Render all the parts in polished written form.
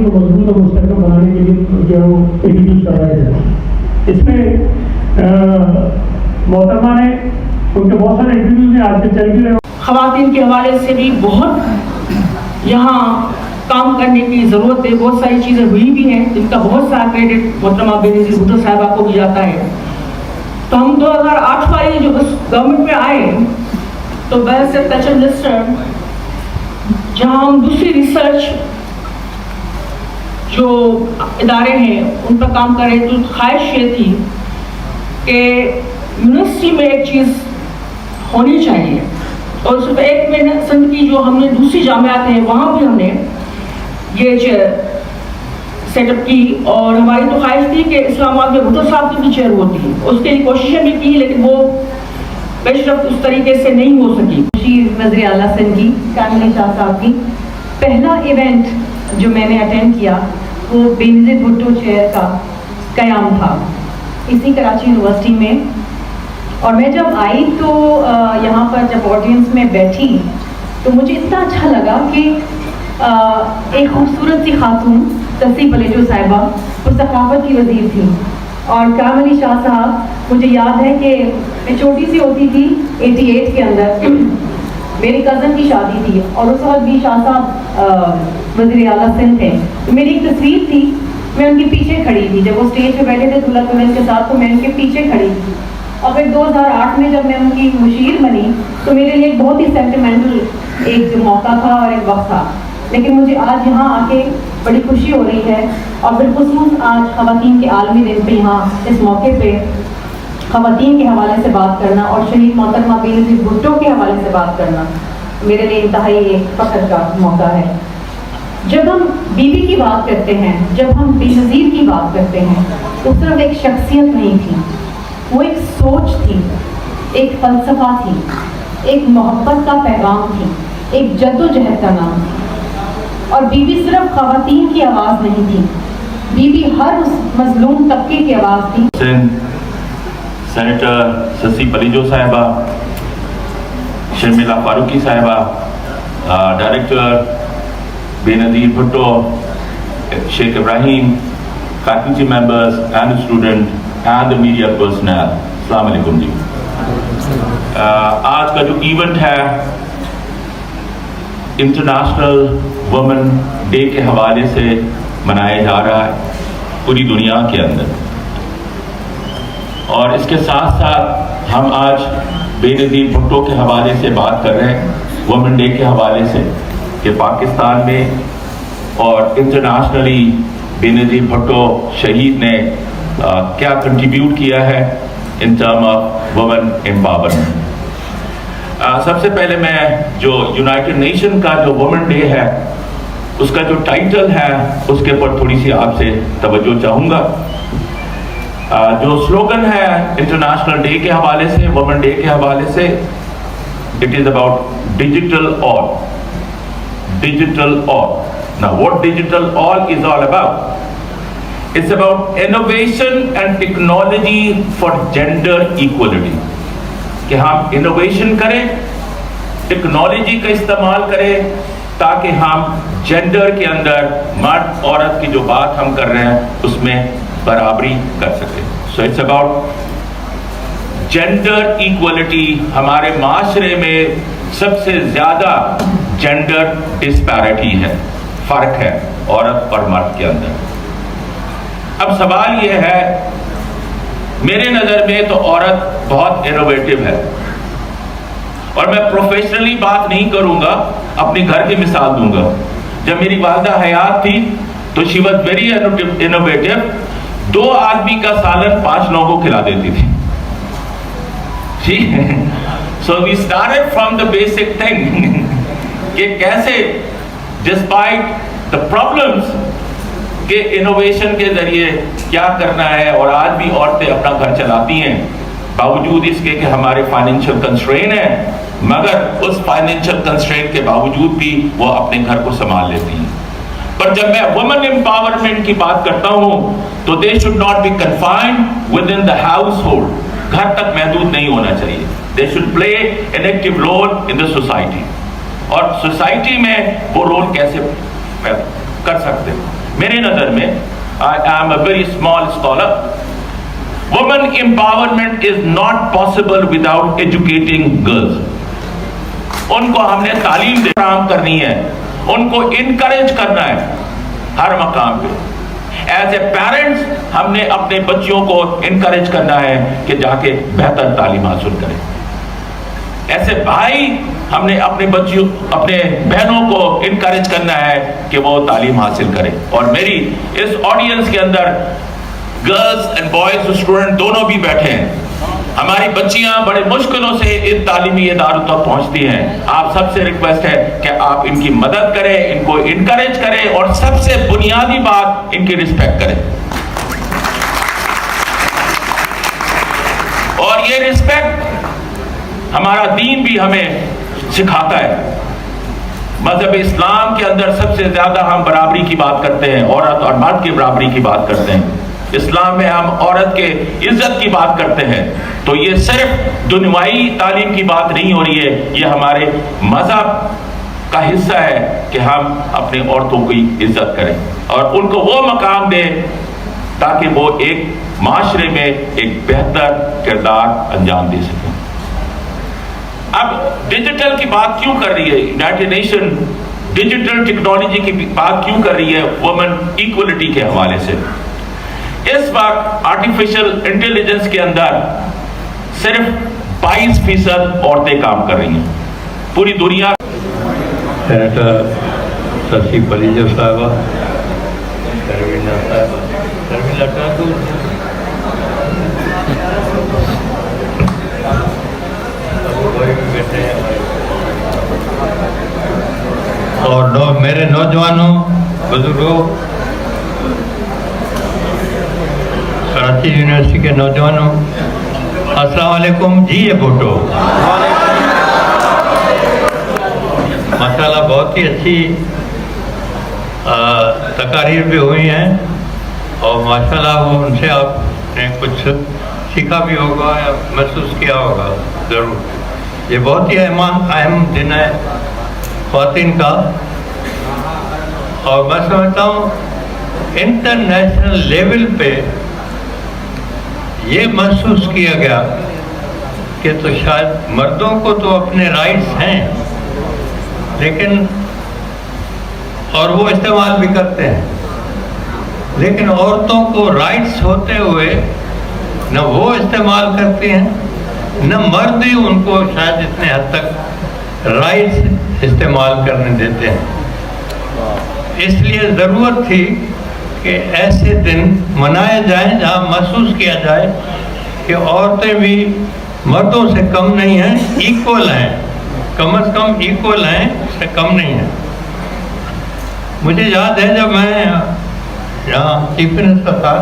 کو مضبوط اور مستحکم بنانے کے لیے جو ہے وہ انٹروڈیوس کر رہے تھے. اس میں محترمہ نے ان کے بہت سارے انٹرویوز ہیں آج کے چل کے. خواتین کے حوالے سے بھی بہت یہاں کام کرنے کی ضرورت ہے. بہت ساری چیزیں ہوئی بھی ہیں جن کا بہت سارا کریڈٹ محترمہ بے نظیر بھٹو صاحبہ کو بھی جاتا ہے. تو ہم 2008 والی جو گورنمنٹ میں آئے تو بحث ٹچ اینڈ لسٹر جہاں ہم دوسری ریسرچ جو ادارے ہیں ان پر کام کر رہے تو خواہش یہ تھی کہ یونیورسٹی میں ایک چیز ہونی چاہیے. اور صرف ایک میں سندھ کی جو ہم نے دوسری جامعات ہیں وہاں بھی ہم نے یہ سیٹ اپ کی. اور ہماری تو خواہش تھی کہ اسلام آباد میں بھٹو صاحب کی بھی چیئر ہوتی ہے. اس کے لیے کوششیں بھی کی لیکن وہ پیش رفت اس طریقے سے نہیں ہو سکی. مشیر نظر اعلیٰ سندھ کی کامل شاہ صاحب کی پہلا ایونٹ جو میں نے اٹینڈ کیا وہ بے نظیر بھٹو چیئر کا قیام تھا اسی کراچی یونیورسٹی میں. اور میں جب آئی تو یہاں پر جب آڈینس میں بیٹھی تو مجھے اتنا اچھا لگا کہ ایک خوبصورت سی خاتون تسی پلیجو صاحبہ وہ ثقافت کی وزیر تھی اور کام علی شاہ صاحب مجھے یاد ہے کہ میں چھوٹی سی ہوتی تھی 88 کے اندر میری کزن کی شادی تھی اور اس وقت بھی شاہ صاحب وزیر اعلیٰ سندھ تھے. میری ایک تصویر تھی میں ان کے پیچھے کھڑی تھی جب وہ اسٹیج پہ بیٹھے تھے دلہا دلہن کے ساتھ تو میں ان کے پیچھے کھڑی تھی. اور پھر 2008 میں جب میں ان کی مشیر بنی تو میرے لیے ایک بہت ہی سینٹیمنٹل ایک موقع تھا اور ایک وقت تھا. لیکن مجھے آج یہاں آ کے بڑی خوشی ہو رہی ہے اور بالخصوص آج خواتین کے عالمی دن پہ یہاں اس موقع پہ خواتین کے حوالے سے بات کرنا اور شہید محترمہ بے نظیر بھٹو کے حوالے سے بات کرنا میرے لیے انتہائی ایک فخر کا موقع ہے. جب ہم بی بی کی بات کرتے ہیں جب ہم بے نظیر کی بات کرتے ہیں تو صرف ایک شخصیت نہیں تھی وہ ایک سوچ تھی ایک فلسفہ تھی ایک محبت کا پیغام تھی ایک جد و جہد کا نام تھی. اور بی بی صرف خواتین کی آواز نہیں تھی بی بی ہر اس مظلوم طبقے کی آواز تھی. سینیٹر تسی پلیجو صاحبہ شرمیلا فاروقی صاحبہ ڈائریکٹر بے نظیر Bhutto Sheikh Ibrahim faculty members and student and the media personnel السلام علیکم جی. آج کا جو ایونٹ ہے انٹرنیشنل وومن ڈے کے حوالے سے منایا جا رہا ہے پوری دنیا کے اندر اور اس کے ساتھ ساتھ ہم آج بے نظیر بھٹو کے حوالے سے بات کر رہے ہیں وومن ڈے کے حوالے سے کہ پاکستان میں اور انٹرنیشنلی بے نظیر بھٹو شہید نے کیا کنٹریبیوٹ کیا ہے in term of women empowerment. سب سے پہلے میں جو یونائٹڈ نیشن کا جو وومن ڈے ہے اس کا جو ٹائٹل ہے اس کے اوپر تھوڑی سی آپ سے توجہ چاہوں گا. جو سلوگن ہے انٹرنیشنل ڈے کے حوالے سے وومن ڈے کے حوالے سے it is about digital all. Now what digital all is all about? It's about innovation and technology for gender equality. کہ ہم انوویشن کریں ٹیکنالوجی کا استعمال کریں تاکہ ہم جینڈر کے اندر مرد عورت کی جو بات ہم کر رہے ہیں اس میں برابری کر سکیں. So it's about gender equality. ہمارے معاشرے میں سب سے زیادہ جینڈر ڈسپیرٹی ہے فرق ہے عورت اور مرد کے اندر. اب سوال یہ ہے میرے نظر میں تو عورت بہت انوویٹو ہے اور میں پروفیشنلی بات نہیں کروں گا اپنے گھر کی مثال دوں گا. جب میری والدہ حیات تھی تو شی واز ویری انوویٹو. 2 آدمی کا سالن 5 لوگوں کو کھلا دیتی تھی. So we started from the basic thing کہ کیسے ڈسپائٹ دا پرابلمس کہ انوویشن کے ذریعے کیا کرنا ہے. اور آج بھی عورتیں اپنا گھر چلاتی ہیں باوجود اس کے کہ ہمارے فائنینشیل کنسٹرین ہیں مگر اس فائنینشیل کنسٹرین کے باوجود بھی وہ اپنے گھر کو سنبھال لیتی ہیں. پر جب میں وومن امپاورمنٹ کی بات کرتا ہوں تو they should not be confined within the household. گھر تک محدود نہیں ہونا چاہیے. They should play an active role in the society. اور سوسائٹی میں وہ رول کیسے کر سکتے ہیں میرے نظر میں I am a very small scholar. Women empowerment is not possible without educating girls. ان کو ہم نے تعلیم فراہم کرنی ہے, ان کو انکریج کرنا ہے ہر مقام پہ. ایز اے پیرنٹس ہم نے اپنے بچوں کو انکریج کرنا ہے کہ جا کے بہتر تعلیم حاصل کریں. ایسے بھائی ہم نے اپنے بچیوں اپنے بہنوں کو انکریج کرنا ہے کہ وہ تعلیم حاصل کریں. اور میری اس آڈینس کے اندر گرلز اینڈ بوائز اسٹوڈنٹ دونوں بھی بیٹھے ہیں. ہماری بچیاں بڑے مشکلوں سے ان تعلیمی اداروں تک پہنچتی ہیں. آپ سب سے ریکویسٹ ہے کہ آپ ان کی مدد کریں, ان کو انکریج کریں, اور سب سے بنیادی بات ان کی رسپیکٹ کریں. اور یہ رسپیکٹ ہمارا دین بھی ہمیں سکھاتا ہے. مذہب اسلام کے اندر سب سے زیادہ ہم برابری کی بات کرتے ہیں, عورت اور مرد کی برابری کی بات کرتے ہیں. اسلام میں ہم عورت کے عزت کی بات کرتے ہیں. تو یہ صرف دنیاوی تعلیم کی بات نہیں ہو رہی ہے, یہ ہمارے مذہب کا حصہ ہے کہ ہم اپنے عورتوں کی عزت کریں اور ان کو وہ مقام دیں تاکہ وہ ایک معاشرے میں ایک بہتر کردار انجام دے سکیں. اب ڈیجیٹل کی بات کیوں کر رہی ہے یونائٹڈ نیشن؟ ڈیجیٹل ٹیکنالوجی کی بات کیوں کر رہی ہے وومن ایکولیٹی کے حوالے سے؟ اس وقت آرٹیفیشل انٹیلیجنس کے اندر صرف 22% عورتیں کام کر رہی ہیں پوری دنیا. سینیٹر ششی پلیجر صاحبہ, شرمیلا صاحبہ, شرمیلا ٹھاکر, اور میرے نوجوانوں, بزرگوں, کراچی یونیورسٹی کے نوجوانوں, السلام علیکم. جی یہ بھٹو ماشاءاللہ بہت ہی اچھی تقاریر بھی ہوئی ہیں, اور ماشاءاللہ وہ ان سے آپ نے کچھ سیکھا بھی ہوگا یا محسوس کیا ہوگا ضرور. یہ بہت ہی اہم دن ہے خواتین کا, اور میں سمجھتا ہوں انٹرنیشنل لیول پہ یہ محسوس کیا گیا کہ تو شاید مردوں کو تو اپنے رائٹس ہیں لیکن, اور وہ استعمال بھی کرتے ہیں, لیکن عورتوں کو رائٹس ہوتے ہوئے نہ وہ استعمال کرتی ہیں نہ مرد ہی ان کو شاید اتنے حد تک رائٹس استعمال کرنے دیتے ہیں. اس لیے ضرورت تھی کہ ایسے دن منائے جائیں جہاں محسوس کیا جائے کہ عورتیں بھی مردوں سے کم نہیں ہیں, ایکول ہیں, کم از کم ایکول ہیں, اس سے کم نہیں ہیں. مجھے یاد ہے جب میں یہاں چیف منسٹر تھا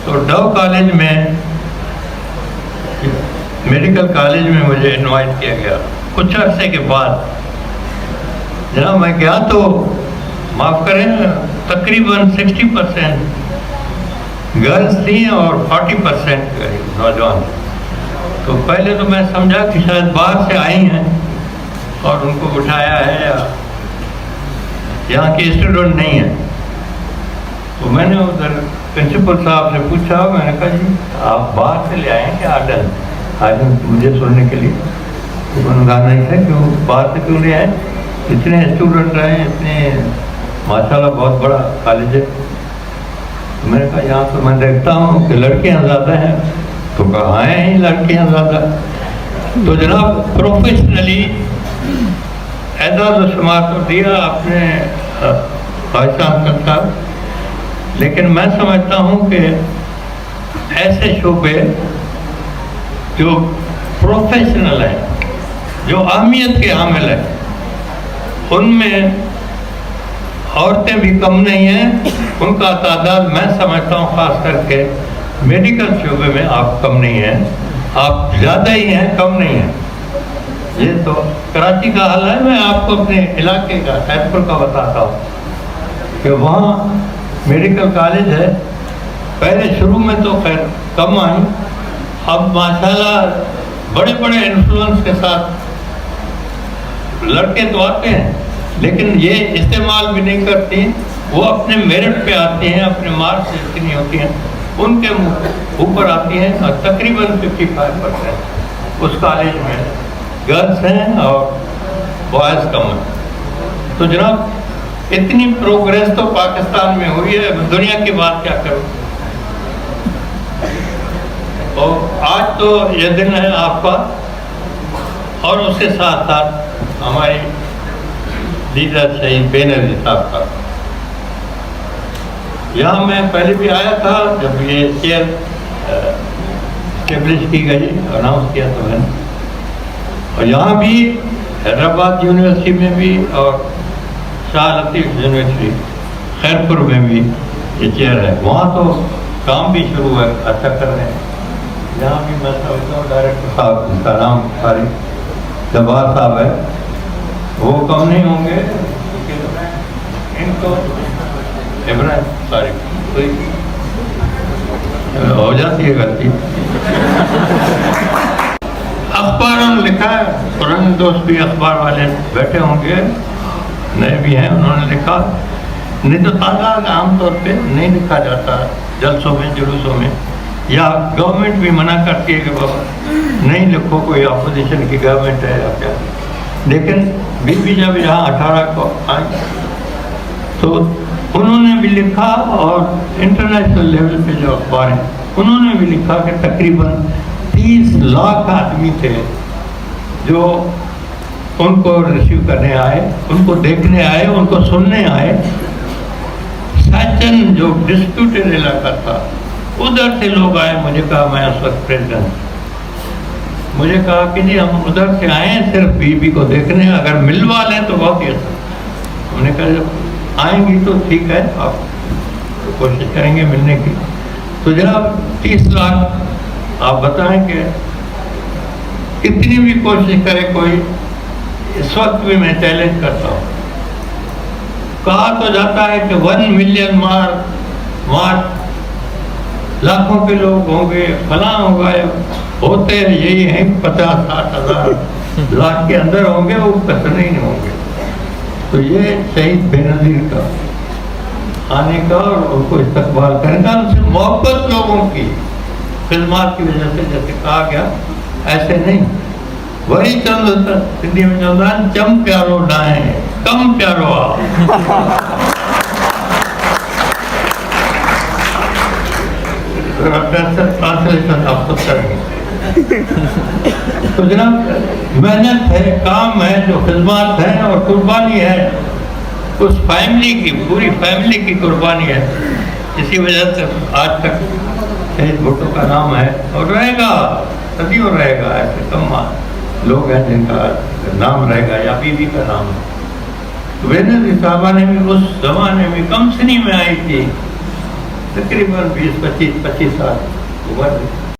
تو ڈو کالج میں, میڈیکل کالج میں مجھے انوائٹ کیا گیا. کچھ عرصے کے بعد جناب میں گیا تو معاف کریں تقریباً 60% گرلز تھیں اور 40% نوجوان. تو پہلے تو میں سمجھا کہ شاید باہر سے آئی ہیں اور ان کو بٹھایا ہے یا یہاں کے اسٹوڈنٹ نہیں ہیں. تو میں نے ادھر پرنسپل صاحب سے پوچھا, میں نے کہا جی آپ باہر سے لے آئے ہیں کیا آڈن مجھے سننے کے لیے؟ انہوں نے کہا نہیں ہے, کیوں باہر سے کیوں لے آئے, اتنے اسٹوڈنٹ رہے, اتنے ماشاءاللہ بہت بڑا کالج ہے. تو میں نے کہا یہاں تو میں دیکھتا ہوں کہ لڑکیاں زیادہ ہیں. تو کہاں ہیں لڑکیاں زیادہ؟ تو جناب پروفیشنلی اعزاز و شمار تو دیا آپ نے وائس چانسلر صاحب, لیکن میں سمجھتا ہوں کہ ایسے شعبے جو پروفیشنل ہیں, جو اہمیت کے حامل ہیں, ان میں عورتیں بھی کم نہیں ہیں. ان کا تعداد میں سمجھتا ہوں خاص کر کے میڈیکل شعبے میں آپ کم نہیں ہیں, آپ زیادہ ہی ہیں, کم نہیں ہیں. یہ تو کراچی کا حال ہے. میں آپ کو اپنے علاقے کا خیر پور کا بتاتا ہوں کہ وہاں میڈیکل کالج ہے. پہلے شروع میں تو خیر کم آئی, اب ماشاءاللہ بڑے بڑے انفلوئنس کے ساتھ لڑکے تو آتے ہیں لیکن یہ استعمال بھی نہیں کرتی وہ اپنے میرٹ پہ آتی ہیں، اپنے مارکس جتنی ہوتی ہیں ان کے اوپر آتی ہیں، اور تقریباً 55% اس کالج میں گرلس ہیں اور بوائز کم ہیں۔ تو جناب اتنی پروگریس تو پاکستان میں ہوئی ہے، دنیا کی بات کیا کروں۔ اور آج تو یہ دن ہے آپ کا، اور اس کے ساتھ ساتھ ہماری لیڈر شہید بے نظیر صاحب کا۔ یہاں میں پہلے بھی آیا تھا جب یہ چیئر اسٹیبلش کی گئی، اناؤنس کیا تھا میں نے، اور یہاں بھی حیدرآباد یونیورسٹی میں بھی اور شاہ لطیف یونیورسٹی خیرپور میں بھی یہ چیئر ہے، وہاں تو کام بھی شروع ہے، اچھا کر رہے ہیں۔ یہاں بھی میں سمجھتا ہوں ڈائریکٹر صاحب ان کا نام فارغ جبار صاحب ہے، وہ کم نہیں ہوں گے، ان کو ابراہیم طارق ہو جاتی ہے غلطی۔ اخباروں نے لکھا ہے، پرانے دوست بھی اخبار والے بیٹھے ہوں گے، نئے بھی ہیں، انہوں نے لکھا، نہیں تو تعداد عام طور پہ نہیں لکھا جاتا جلسوں میں جلوسوں میں، یا گورنمنٹ بھی منع کرتی ہے کہ بابا نہیں لکھو، کوئی اپوزیشن کی گورنمنٹ ہے یا کیا۔ لیکن بی بی جب یہاں 18 کو آئی تو انہوں نے بھی لکھا، اور انٹرنیشنل لیول پہ جو اخبار ہیں انہوں نے بھی لکھا کہ تقریباً 30 لاکھ آدمی تھے جو ان کو ریسیو کرنے آئے، ان کو دیکھنے آئے، ان کو سننے آئے۔ سچن جو ڈسپیوٹڈ علاقہ تھا ادھر سے لوگ آئے، مجھے کہا، میں اس وقت پریزیڈنٹ، مجھے کہا کہ جی ہم ادھر سے آئے ہیں صرف بی بی کو دیکھنے، اگر ملوا لیں تو بہت ہی اچھا۔ ہم نے کہا جب آئیں گی تو ٹھیک ہے، آپ کوشش کریں گے ملنے کی۔ تو جناب 30 لاکھ آپ بتائیں کہ کتنی بھی کوشش کرے کوئی، اس وقت بھی میں چیلنج کرتا ہوں۔ کہا تو جاتا ہے کہ 1 ملین مارچ، لاکھوں کے لوگ ہوں گے، فلاں ہوگا، ہوتے یہی ہیں 50-60 ہزار لاکھ کے اندر ہوں گے، وہ کتنے نہیں ہوں گے۔ تو یہ شہید بے نظیر کا آنے کا اور ان کو استقبال کرنے کا، ان سے محبت لوگوں کی خدمات کی وجہ سے، جیسے کہا گیا ایسے نہیں، وہی چند سندھی میں چلتا ہے، چم پیارو ڈائیں کم پیارو آ۔ ٹرانسلیشن آپ سب کریں گے۔ تو جناب محنت ہے، کام ہے، جو خدمات ہیں اور قربانی ہے، اس فیملی کی، پوری فیملی کی قربانی ہے، اسی وجہ سے آج تک شہید بھٹو کا نام ہے اور رہے گا، صدیوں رہے گا۔ ایسے کم لوگ ہیں جن کا نام رہے گا یا بیوی کا نام ہے۔ تو بے نظیر صاحبہ نے بھی اس زمانے میں کم سنی میں آئی تھی، تقریباً 20-25 سال عمر